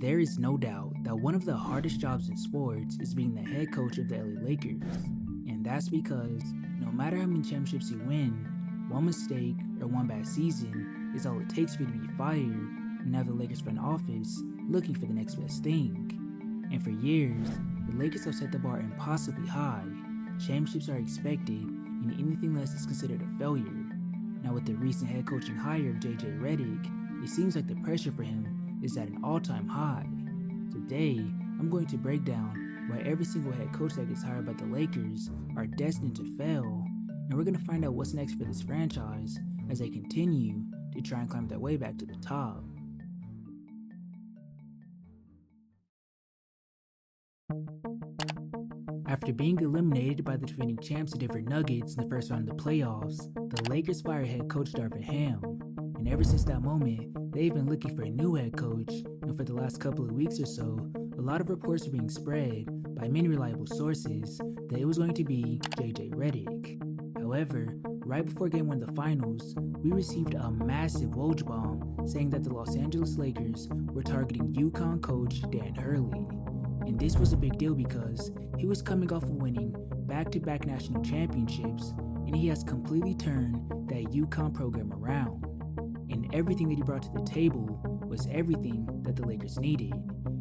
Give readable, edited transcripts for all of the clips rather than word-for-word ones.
There is no doubt that one of the hardest jobs in sports is being the head coach of the LA Lakers. And that's because no matter how many championships you win, one mistake or one bad season is all it takes for you to be fired and have the Lakers front office looking for the next best thing. And for years, the Lakers have set the bar impossibly high. Championships are expected, and anything less is considered a failure. Now with the recent head coaching hire of JJ Reddick, it seems like the pressure for him is at an all-time high. Today, I'm going to break down why every single head coach that gets hired by the Lakers are destined to fail, and we're going to find out what's next for this franchise as they continue to try and climb their way back to the top. After being eliminated by the defending champs, the Denver Nuggets, in the first round of the playoffs, the Lakers fired head coach Darvin Ham. And ever since that moment, they've been looking for a new head coach, and for the last couple of weeks or so, a lot of reports are being spread by many reliable sources that it was going to be JJ Reddick. However, right before Game 1 of the finals, we received a massive Woj bomb saying that the Los Angeles Lakers were targeting UConn coach Dan Hurley. And this was a big deal because he was coming off of winning back-to-back national championships, and he has completely turned that UConn program around. And everything that he brought to the table was everything that the Lakers needed.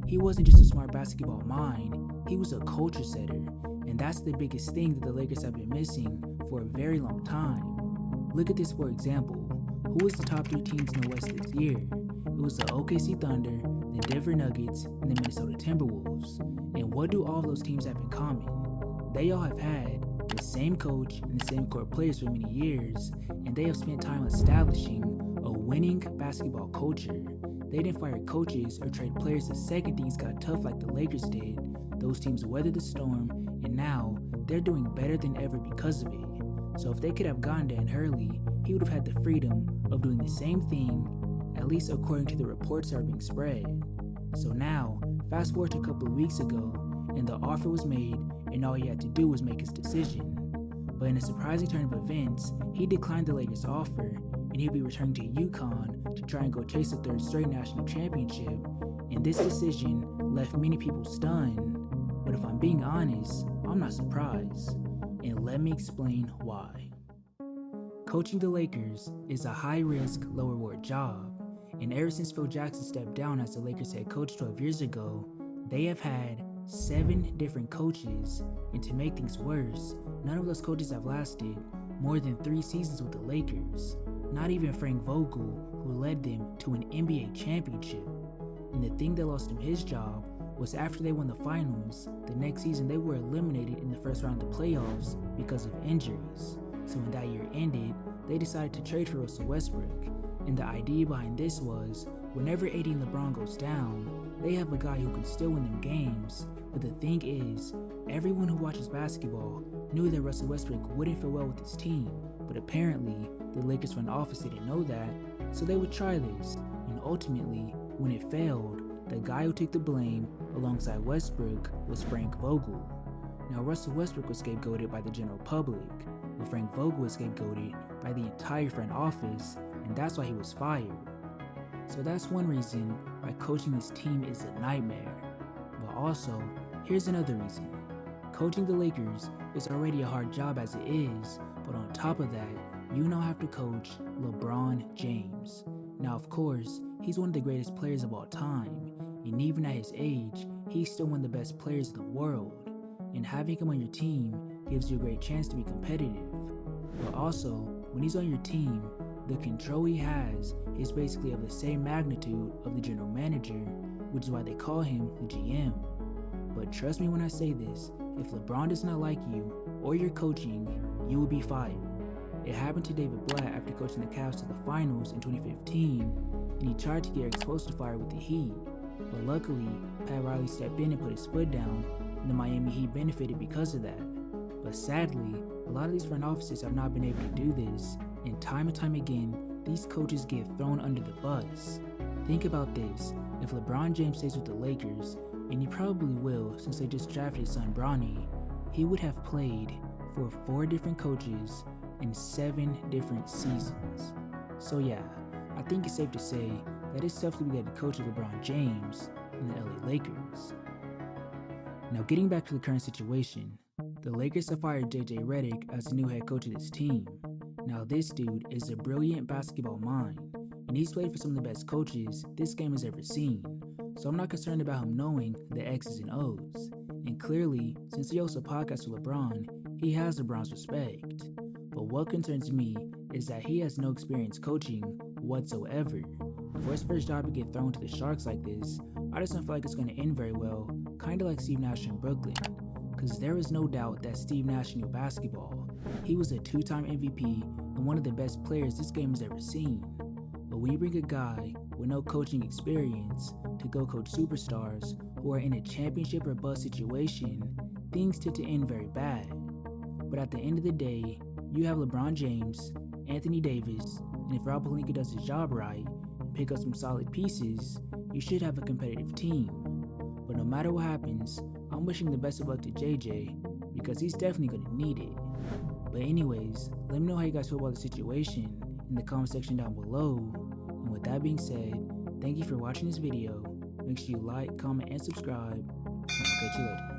He wasn't just a smart basketball mind, he was a culture setter, and that's the biggest thing that the Lakers have been missing for a very long time. Look at this for example. Who was the top 3 teams in the West this year? It was the OKC Thunder, the Denver Nuggets, and the Minnesota Timberwolves. And what do all those teams have in common? They all have had the same coach and the same core players for many years, and they have spent time establishing a winning basketball culture. They didn't fire coaches or trade players the second things got tough like the Lakers did. Those teams weathered the storm, and now they're doing better than ever because of it. So if they could have gotten Dan Hurley, he would have had the freedom of doing the same thing, at least according to the reports that are being spread. So now, fast forward to a couple of weeks ago, and the offer was made, and all he had to do was make his decision. But in a surprising turn of events, he declined the Lakers' offer, and he'll be returning to UConn to try and go chase a third straight national championship. And this decision left many people stunned. But if I'm being honest, I'm not surprised. And let me explain why. Coaching the Lakers is a high-risk, low-reward job. And ever since Phil Jackson stepped down as the Lakers head coach 12 years ago, they have had 7 different coaches. And to make things worse, none of those coaches have lasted more than 3 seasons with the Lakers. Not even Frank Vogel, who led them to an NBA championship. And the thing that lost him his job was after they won the finals, the next season they were eliminated in the first round of the playoffs because of injuries. So when that year ended, they decided to trade for Russell Westbrook. And the idea behind this was, whenever AD and LeBron goes down, they have a guy who can still win them games. But the thing is, everyone who watches basketball knew that Russell Westbrook wouldn't fit well with his team. But apparently, the Lakers front office didn't know that, so they would try this. And ultimately, when it failed, the guy who took the blame alongside Westbrook was Frank Vogel. Now Russell Westbrook was scapegoated by the general public, but Frank Vogel was scapegoated by the entire front office, and that's why he was fired. So that's one reason why coaching this team is a nightmare. But also, here's another reason. Coaching the Lakers is already a hard job as it is, but on top of that, you now have to coach LeBron James. Now of course, he's one of the greatest players of all time, and even at his age, he's still one of the best players in the world. And having him on your team gives you a great chance to be competitive. But also, when he's on your team, the control he has is basically of the same magnitude of the general manager, which is why they call him the GM. But trust me when I say this, if LeBron does not like you or your coaching, you will be fired. It happened to David Blatt after coaching the Cavs to the finals in 2015, and he tried to get exposed to fire with the Heat. But luckily, Pat Riley stepped in and put his foot down, and the Miami Heat benefited because of that. But sadly, a lot of these front offices have not been able to do this, and time again, these coaches get thrown under the bus. Think about this, if LeBron James stays with the Lakers, and he probably will since they just drafted his son Bronny, he would have played for 4 different coaches in 7 different seasons. So yeah, I think it's safe to say that it's tough to be the coach of LeBron James, and the LA Lakers. Now getting back to the current situation, the Lakers have fired JJ Reddick as the new head coach of this team. Now this dude is a brilliant basketball mind, and he's played for some of the best coaches this game has ever seen, so I'm not concerned about him knowing the X's and O's. And clearly, since he hosts a podcast with Lebron, he has LeBron's respect. But what concerns me is that he has no experience coaching whatsoever. For his first job to get thrown to the Sharks like this, I just don't feel like it's going to end very well, kinda like Steve Nash in Brooklyn. Cause there is no doubt that Steve Nash knew basketball. He was a 2-time MVP and one of the best players this game has ever seen. But when you bring a guy with no coaching experience to go coach superstars who are in a championship or bust situation, things tend to end very bad. But at the end of the day, you have LeBron James, Anthony Davis, and if Rob Pelinka does his job right and pick up some solid pieces, you should have a competitive team. But no matter what happens, I'm wishing the best of luck to JJ because he's definitely going to need it. But anyways, let me know how you guys feel about the situation in the comment section down below. And with that being said, thank you for watching this video. Make sure you like, comment, and subscribe. And I'll catch you later.